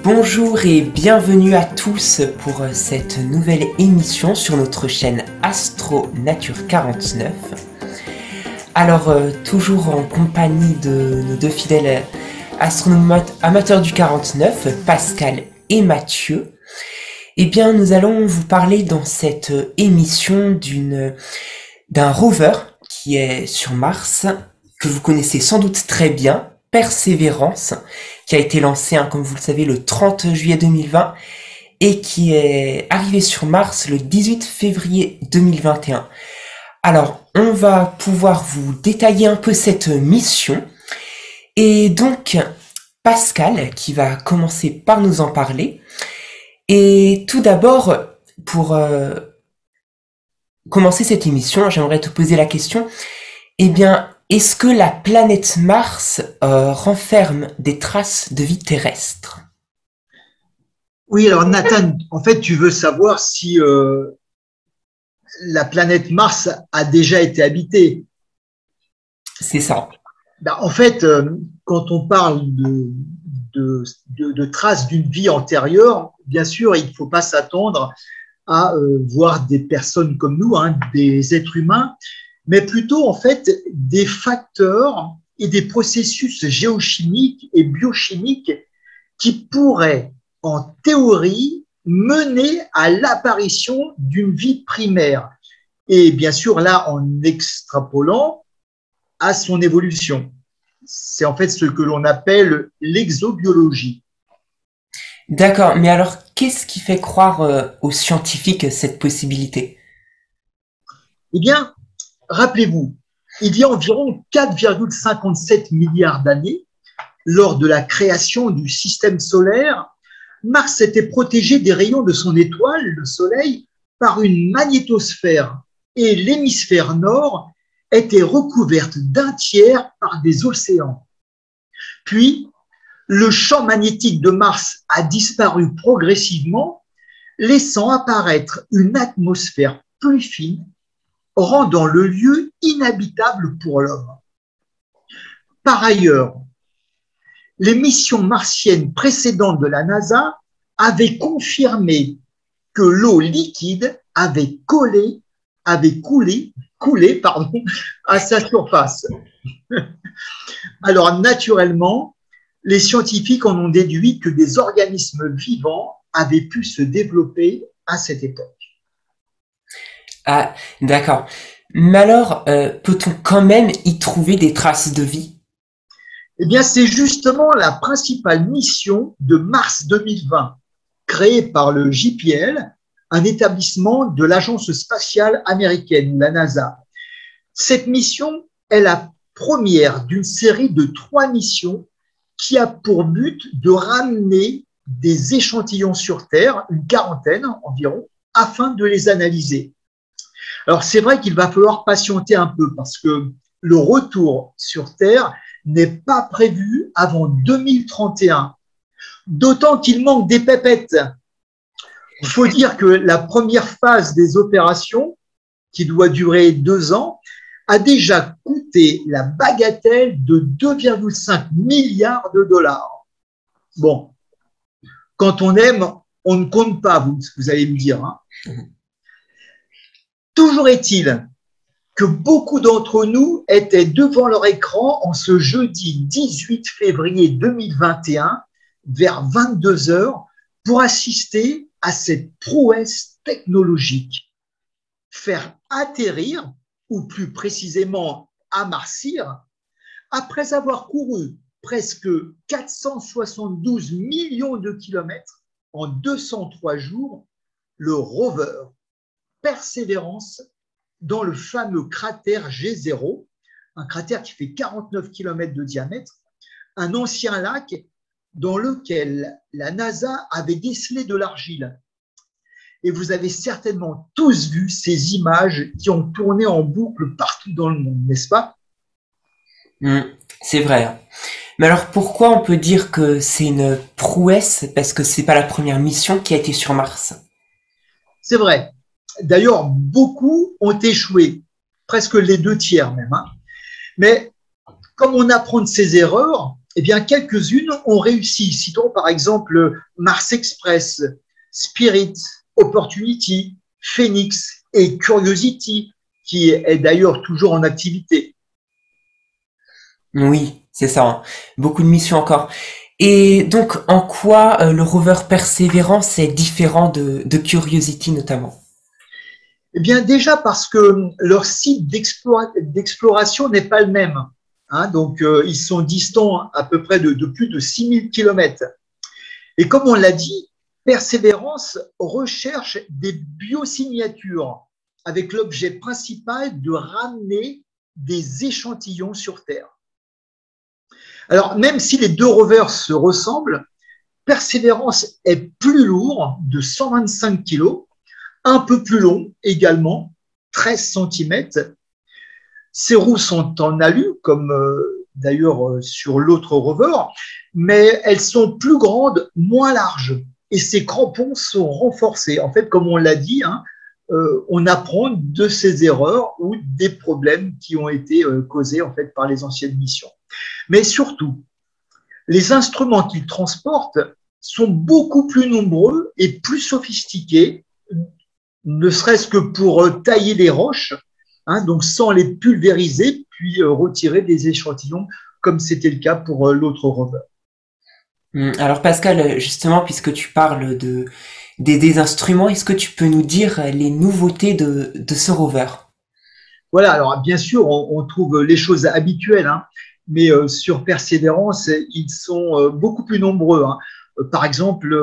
Bonjour et bienvenue à tous pour cette nouvelle émission sur notre chaîne Astro Nature 49. Alors, toujours en compagnie de nos deux fidèles astronomes amateurs du 49, Pascal et Mathieu, eh bien, nous allons vous parler dans cette émission d'un rover qui est sur Mars, que vous connaissez sans doute très bien, Persévérance, qui a été lancé, comme vous le savez, le 30 juillet 2020 et qui est arrivé sur Mars le 18 février 2021. Alors, on va pouvoir vous détailler un peu cette mission. Et donc, Pascal, qui va commencer par nous en parler. Et tout d'abord, pour commencer cette émission, j'aimerais te poser la question, eh bien, est-ce que la planète Mars renferme des traces de vie terrestre? Oui, alors Nathan, en fait, tu veux savoir si la planète Mars a déjà été habitée. C'est ça. En fait, quand on parle de traces d'une vie antérieure, bien sûr, il ne faut pas s'attendre à voir des personnes comme nous, des êtres humains, mais plutôt en fait des facteurs et des processus géochimiques et biochimiques qui pourraient, en théorie, mener à l'apparition d'une vie primaire. Et bien sûr, là, en extrapolant à son évolution. C'est en fait ce que l'on appelle l'exobiologie. D'accord, mais alors qu'est-ce qui fait croire aux scientifiques cette possibilité? Eh bien, rappelez-vous, il y a environ 4,57 milliards d'années, lors de la création du système solaire, Mars était protégé des rayons de son étoile, le Soleil, par une magnétosphère et l'hémisphère nord était recouverte d'un tiers par des océans. Puis, le champ magnétique de Mars a disparu progressivement, laissant apparaître une atmosphère plus fine, rendant le lieu inhabitable pour l'homme. Par ailleurs, les missions martiennes précédentes de la NASA avaient confirmé que l'eau liquide avait coulé à sa surface. Alors, naturellement, les scientifiques en ont déduit que des organismes vivants avaient pu se développer à cette époque. Ah, d'accord. Mais alors, peut-on quand même y trouver des traces de vie? Eh bien, c'est justement la principale mission de Mars 2020, créée par le JPL, un établissement de l'Agence spatiale américaine, la NASA. Cette mission est la première d'une série de 3 missions qui a pour but de ramener des échantillons sur Terre, une quarantaine environ, afin de les analyser. Alors, c'est vrai qu'il va falloir patienter un peu parce que le retour sur Terre n'est pas prévu avant 2031, d'autant qu'il manque des pépettes. Il faut dire que la première phase des opérations, qui doit durer 2 ans, a déjà coûté la bagatelle de 2,5 milliards de dollars. Bon, quand on aime, on ne compte pas, vous allez me dire. Toujours est-il que beaucoup d'entre nous étaient devant leur écran en ce jeudi 18 février 2021 vers 22 heures pour assister à cette prouesse technologique. Faire atterrir, ou plus précisément amarcir, après avoir couru presque 472 millions de kilomètres en 203 jours, le rover Persévérance dans le fameux cratère G0, un cratère qui fait 49 km de diamètre, un ancien lac dans lequel la NASA avait décelé de l'argile. Et vous avez certainement tous vu ces images qui ont tourné en boucle partout dans le monde, n'est-ce pas? C'est vrai. Mais alors pourquoi on peut dire que c'est une prouesse? Parce que c'est pas la première mission qui a été sur Mars. C'est vrai. D'ailleurs, beaucoup ont échoué, presque les 2 tiers même. Mais comme on apprend de ses erreurs, eh bien, quelques-unes ont réussi. Citons par exemple Mars Express, Spirit, Opportunity, Phoenix et Curiosity, qui est d'ailleurs toujours en activité. Oui, c'est ça, hein. Beaucoup de missions encore. Et donc, en quoi le rover Perseverance est différent de Curiosity notamment? Eh bien, déjà parce que leur site d'exploration n'est pas le même. Hein, donc, ils sont distants à peu près de plus de 6000 km. Et comme on l'a dit, Persévérance recherche des biosignatures avec l'objet principal de ramener des échantillons sur Terre. Alors, même si les deux rovers se ressemblent, Persévérance est plus lourd de 125 kg, un peu plus long également, 13 cm. Ses roues sont en alu, comme d'ailleurs sur l'autre rover, mais elles sont plus grandes, moins larges, et ses crampons sont renforcés. En fait, comme on l'a dit, hein, on apprend de ses erreurs ou des problèmes qui ont été causés en fait par les anciennes missions. Mais surtout, les instruments qu'il transporte sont beaucoup plus nombreux et plus sophistiqués, ne serait-ce que pour tailler les roches, hein, donc sans les pulvériser, puis retirer des échantillons, comme c'était le cas pour l'autre rover. Alors Pascal, justement, puisque tu parles des instruments, est-ce que tu peux nous dire les nouveautés de ce rover? Voilà, alors bien sûr, on trouve les choses habituelles, hein, mais sur Persévérance, ils sont beaucoup plus nombreux. Hein. Par exemple,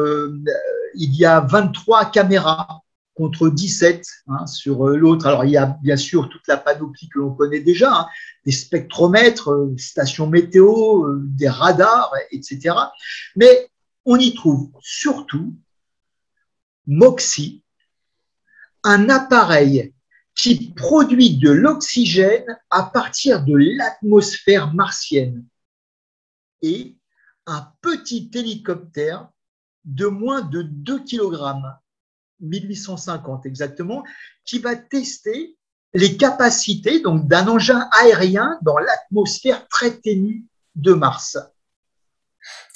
il y a 23 caméras contre 17 hein, sur l'autre. Alors, il y a bien sûr toute la panoplie que l'on connaît déjà, hein, des spectromètres, stations météo, des radars, etc. Mais on y trouve surtout MOXIE, un appareil qui produit de l'oxygène à partir de l'atmosphère martienne et un petit hélicoptère de moins de 2 kg, 1850 exactement, qui va tester les capacités donc d'un engin aérien dans l'atmosphère très ténue de Mars.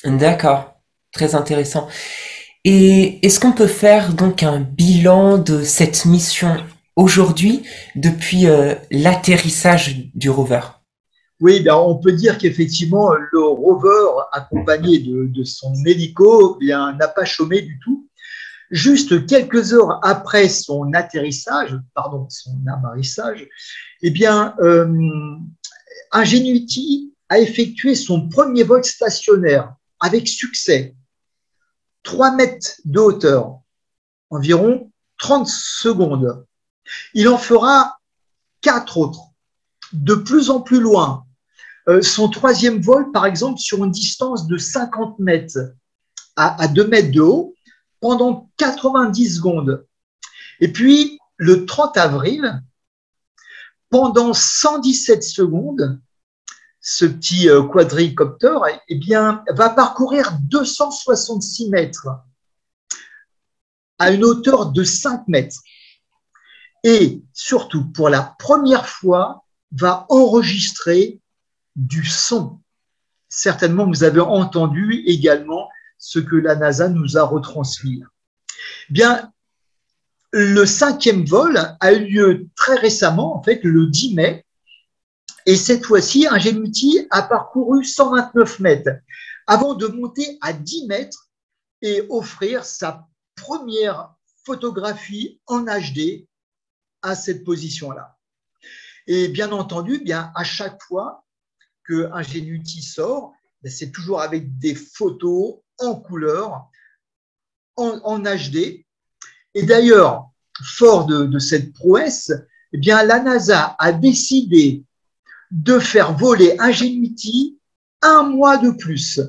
D'accord, très intéressant. Et est-ce qu'on peut faire donc un bilan de cette mission aujourd'hui depuis l'atterrissage du rover? Oui, ben on peut dire qu'effectivement, le rover, accompagné de son hélico, n'a pas chômé du tout. Juste quelques heures après son atterrissage, pardon, son amarrissage, eh bien, Ingenuity a effectué son premier vol stationnaire avec succès, 3 mètres de hauteur, environ 30 secondes. Il en fera 4 autres, de plus en plus loin. Son troisième vol, par exemple, sur une distance de 50 mètres à 2 mètres de haut, pendant 90 secondes. Et puis, le 30 avril, pendant 117 secondes, ce petit quadricoptère eh bien, va parcourir 266 mètres à une hauteur de 5 mètres. Et surtout, pour la première fois, va enregistrer du son. Certainement, vous avez entendu également ce que la NASA nous a retransmis. Bien, le 5e vol a eu lieu très récemment, en fait, le 10 mai, et cette fois-ci, Ingenuity a parcouru 129 mètres avant de monter à 10 mètres et offrir sa première photographie en HD à cette position-là. Et bien entendu, bien, à chaque fois que Ingenuity sort, c'est toujours avec des photos en couleur, en HD. Et d'ailleurs, fort de cette prouesse, eh bien, la NASA a décidé de faire voler Ingenuity 1 mois de plus.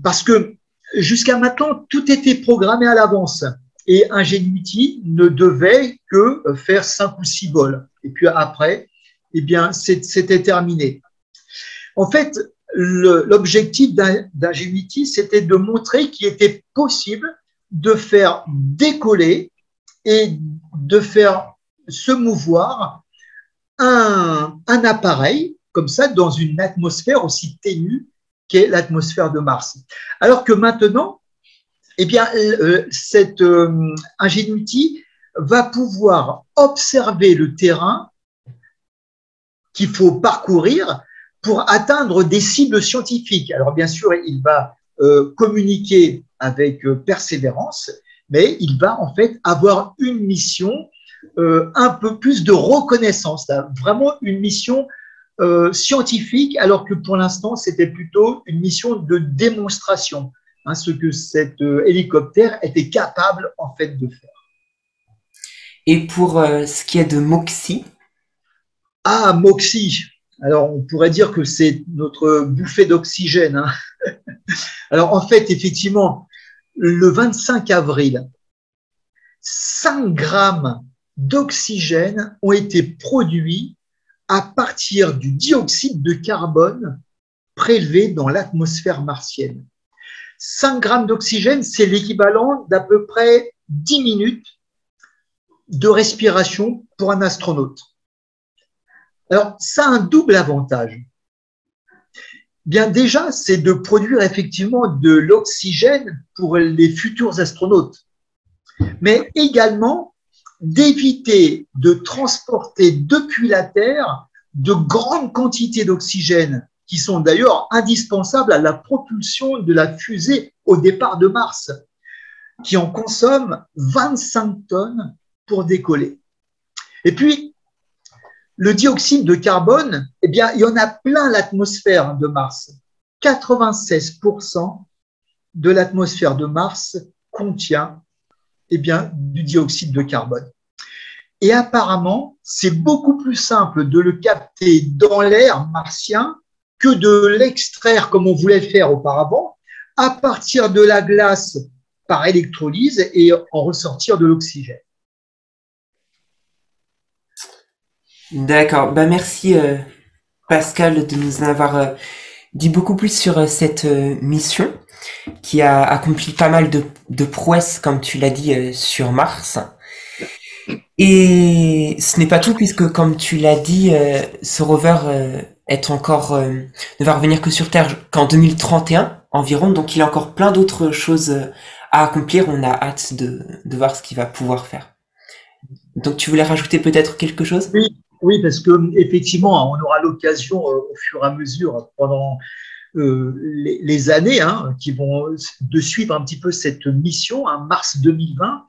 Parce que jusqu'à maintenant, tout était programmé à l'avance. Et Ingenuity ne devait que faire 5 ou 6 vols. Et puis après, eh bien, c'était terminé. En fait, l'objectif d'Ingenuity, c'était de montrer qu'il était possible de faire décoller et de faire se mouvoir un appareil comme ça dans une atmosphère aussi ténue qu'est l'atmosphère de Mars. Alors que maintenant, eh bien, cette Ingenuity va pouvoir observer le terrain qu'il faut parcourir pour atteindre des cibles scientifiques. Alors bien sûr, il va communiquer avec persévérance, mais il va en fait avoir une mission un peu plus de reconnaissance, là, vraiment une mission scientifique, alors que pour l'instant, c'était plutôt une mission de démonstration, hein, ce que cet hélicoptère était capable en fait de faire. Et pour ce qui est de Moxie? Ah, Moxie. Alors, on pourrait dire que c'est notre bouffée d'oxygène, hein. Alors, en fait, effectivement, le 25 avril, 5 grammes d'oxygène ont été produits à partir du dioxyde de carbone prélevé dans l'atmosphère martienne. 5 grammes d'oxygène, c'est l'équivalent d'à peu près 10 minutes de respiration pour un astronaute. Alors, ça a un double avantage. Bien déjà, c'est de produire effectivement de l'oxygène pour les futurs astronautes, mais également d'éviter de transporter depuis la Terre de grandes quantités d'oxygène qui sont d'ailleurs indispensables à la propulsion de la fusée au départ de Mars, qui en consomme 25 tonnes pour décoller. Et puis, le dioxyde de carbone, eh bien, il y en a plein l'atmosphère de Mars. 96% de l'atmosphère de Mars contient eh bien, du dioxyde de carbone. Et apparemment, c'est beaucoup plus simple de le capter dans l'air martien que de l'extraire comme on voulait le faire auparavant, à partir de la glace par électrolyse et en ressortir de l'oxygène. D'accord. Bah merci Pascal de nous en avoir dit beaucoup plus sur cette mission qui a accompli pas mal de prouesses, comme tu l'as dit, sur Mars. Et ce n'est pas tout puisque, comme tu l'as dit, ce rover est encore ne va revenir que sur Terre qu'en 2031 environ, donc il a encore plein d'autres choses à accomplir. On a hâte de voir ce qu'il va pouvoir faire. Donc tu voulais rajouter peut-être quelque chose? Oui, parce que effectivement, on aura l'occasion au fur et à mesure pendant les années qui vont de suivre un petit peu cette mission, mars 2020,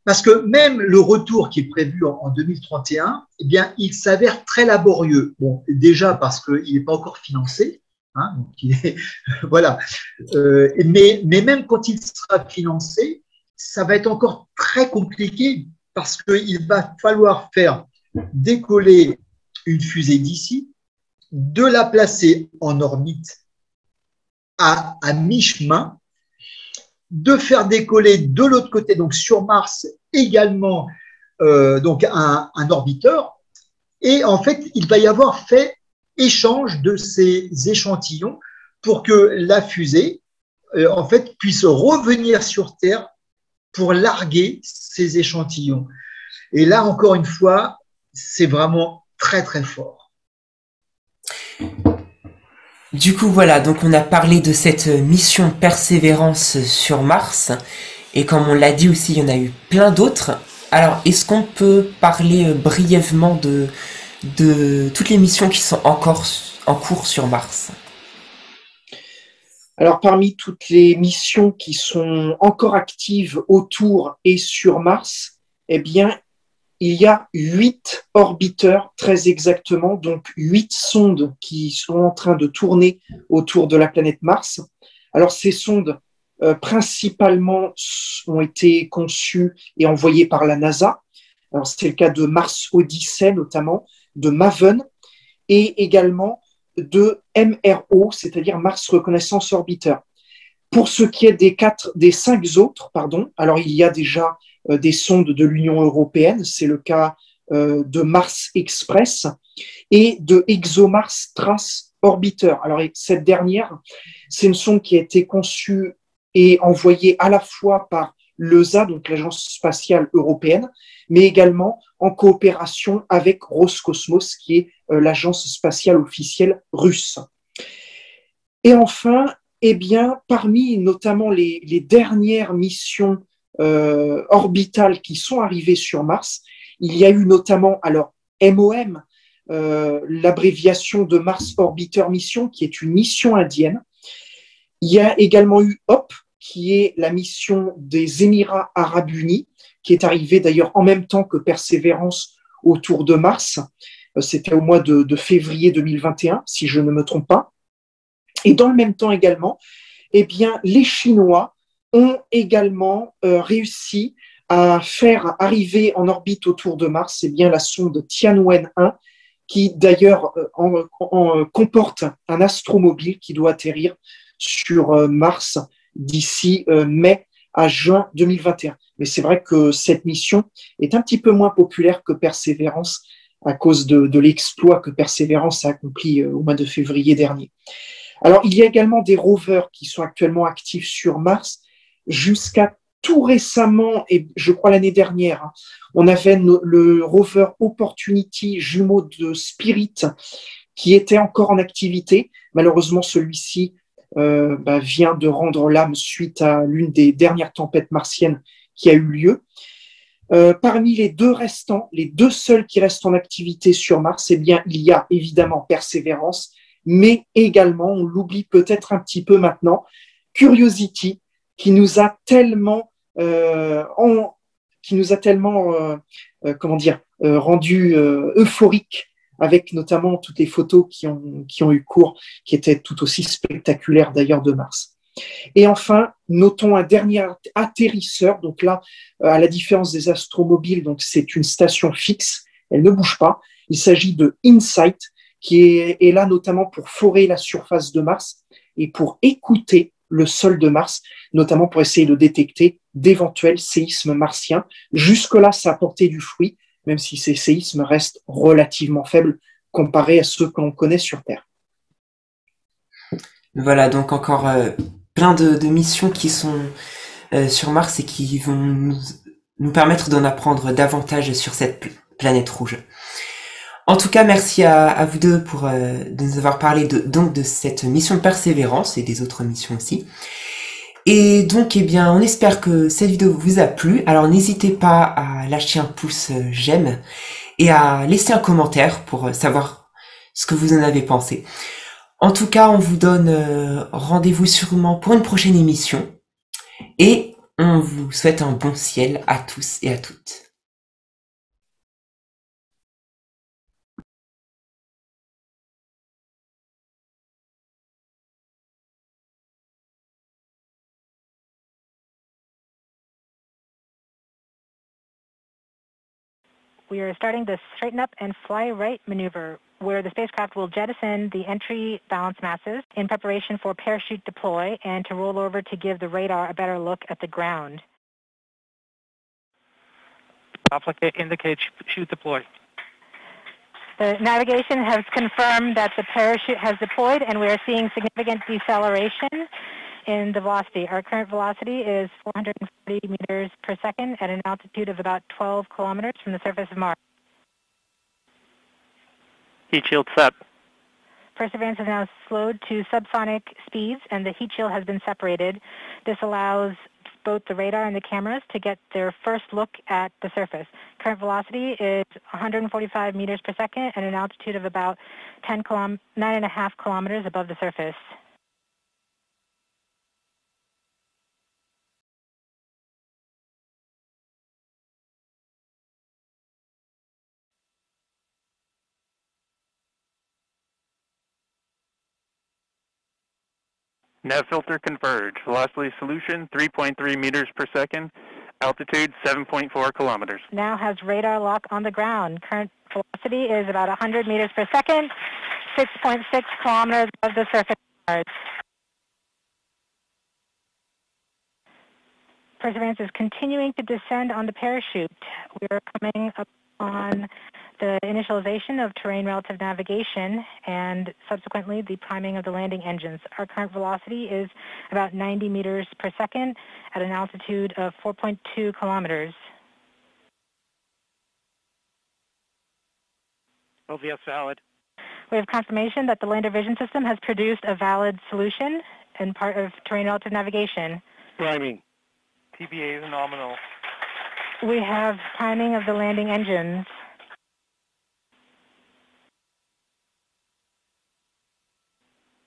parce que même le retour qui est prévu en 2031, eh bien, il s'avère très laborieux. Bon, déjà parce qu'il n'est pas encore financé, donc voilà. Mais même quand il sera financé, ça va être encore très compliqué parce qu'il va falloir faire décoller une fusée d'ici, de la placer en orbite à mi-chemin, de faire décoller de l'autre côté, donc sur Mars également, donc un orbiteur. Et en fait, il va y avoir fait échange de ces échantillons pour que la fusée, en fait, puisse revenir sur Terre pour larguer ces échantillons. Et là, encore une fois, c'est vraiment très, très fort. Du coup, voilà, donc on a parlé de cette mission Persévérance sur Mars, et comme on l'a dit aussi, il y en a eu plein d'autres. Alors, est-ce qu'on peut parler brièvement de toutes les missions qui sont encore en cours sur Mars? Alors, parmi toutes les missions qui sont encore actives autour et sur Mars, eh bien, il y a 8 orbiteurs, très exactement, donc 8 sondes qui sont en train de tourner autour de la planète Mars. Alors, ces sondes, principalement, ont été conçues et envoyées par la NASA. Alors, c'est le cas de Mars Odyssey, notamment, de Maven, et également de MRO, c'est-à-dire Mars Reconnaissance Orbiter. Pour ce qui est des 5 autres, alors il y a déjà des sondes de l'Union européenne, c'est le cas de Mars Express et de ExoMars Trace Orbiter. Alors cette dernière, c'est une sonde qui a été conçue et envoyée à la fois par l'ESA, donc l'Agence spatiale européenne, mais également en coopération avec Roscosmos, qui est l'agence spatiale officielle russe. Et enfin, eh bien, parmi notamment les dernières missions orbitales qui sont arrivées sur Mars, il y a eu notamment, alors MOM, l'abréviation de Mars Orbiter Mission, qui est une mission indienne. Il y a également eu HOP, qui est la mission des Émirats arabes unis, qui est arrivée d'ailleurs en même temps que Persévérance autour de Mars. C'était au mois de février 2021, si je ne me trompe pas. Et dans le même temps également, eh bien, les Chinois ont également réussi à faire arriver en orbite autour de Mars, eh bien, la sonde Tianwen-1, qui d'ailleurs comporte un astromobile qui doit atterrir sur Mars d'ici mai à juin 2021. Mais c'est vrai que cette mission est un petit peu moins populaire que Persévérance à cause de l'exploit que Persévérance a accompli au mois de février dernier. Alors, il y a également des rovers qui sont actuellement actifs sur Mars. Jusqu'à tout récemment, et je crois l'année dernière, on avait le rover Opportunity, jumeau de Spirit, qui était encore en activité. Malheureusement, celui-ci vient de rendre l'âme suite à l'une des dernières tempêtes martiennes qui a eu lieu. Parmi les deux restants, les deux seuls qui restent en activité sur Mars, eh bien, il y a évidemment Persévérance, mais également, on l'oublie peut-être un petit peu maintenant, Curiosity, qui nous a tellement, rendu euphoriques, avec notamment toutes les photos qui ont eu cours, qui étaient tout aussi spectaculaires d'ailleurs de Mars. Et enfin, notons un dernier atterrisseur. Donc là, à la différence des astromobiles, donc c'est une station fixe, elle ne bouge pas. Il s'agit de InSight, qui est là notamment pour forer la surface de Mars et pour écouter le sol de Mars, notamment pour essayer de détecter d'éventuels séismes martiens. Jusque-là, ça a porté du fruit, même si ces séismes restent relativement faibles comparés à ceux que l'on connaît sur Terre. Voilà, donc encore plein de missions qui sont sur Mars et qui vont nous permettre d'en apprendre davantage sur cette planète rouge. En tout cas, merci à vous deux de nous avoir parlé de cette mission de Persévérance et des autres missions aussi. Et donc, eh bien, on espère que cette vidéo vous a plu. Alors, n'hésitez pas à lâcher un pouce j'aime et à laisser un commentaire pour savoir ce que vous en avez pensé. En tout cas, on vous donne rendez-vous sûrement pour une prochaine émission et on vous souhaite un bon ciel à tous et à toutes. We are starting the straighten up and fly right maneuver, where the spacecraft will jettison the entry balance masses in preparation for parachute deploy and to roll over to give the radar a better look at the ground. Indicate chute deploy. The navigation has confirmed that the parachute has deployed and we are seeing significant deceleration in the velocity. Our current velocity is 440 meters per second at an altitude of about 12 kilometers from the surface of Mars. Heat shield set. Perseverance is now slowed to subsonic speeds and the heat shield has been separated. This allows both the radar and the cameras to get their first look at the surface. Current velocity is 145 meters per second at an altitude of about 9.5 kilometers above the surface. Nav filter converge. Velocity solution 3.3 meters per second. Altitude 7.4 kilometers. Now has radar lock on the ground. Current velocity is about 100 meters per second, 6.6 kilometers above the surface of Mars. Perseverance is continuing to descend on the parachute. We are coming up on the initialization of terrain relative navigation and subsequently the priming of the landing engines. Our current velocity is about 90 meters per second at an altitude of 4.2 kilometers. OVS valid. We have confirmation that the lander vision system has produced a valid solution and part of terrain relative navigation. Priming. TBA is nominal. We have priming of the landing engines.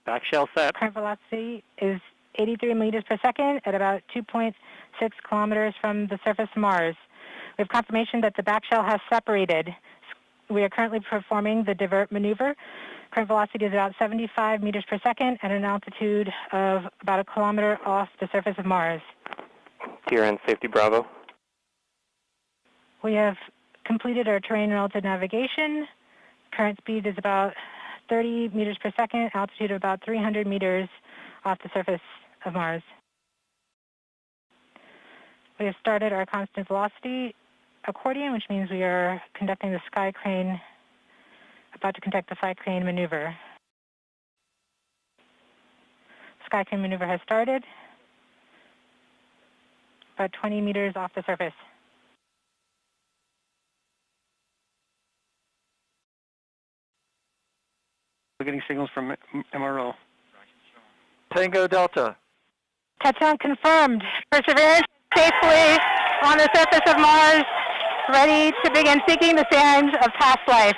Back shell set. Current velocity is 83 meters per second at about 2.6 kilometers from the surface of Mars. We have confirmation that the back shell has separated. We are currently performing the divert maneuver. Current velocity is about 75 meters per second at an altitude of about 1 kilometer off the surface of Mars. TRN Safety Bravo. We have completed our terrain relative navigation. Current speed is about 30 meters per second, altitude of about 300 meters off the surface of Mars. We have started our constant velocity accordion, which means we are conducting the sky crane, about to conduct the sky crane maneuver. Sky crane maneuver has started, about 20 meters off the surface. We're getting signals from MRO. Tango Delta. Touchdown confirmed. Perseverance safely on the surface of Mars, ready to begin seeking the sands of past life.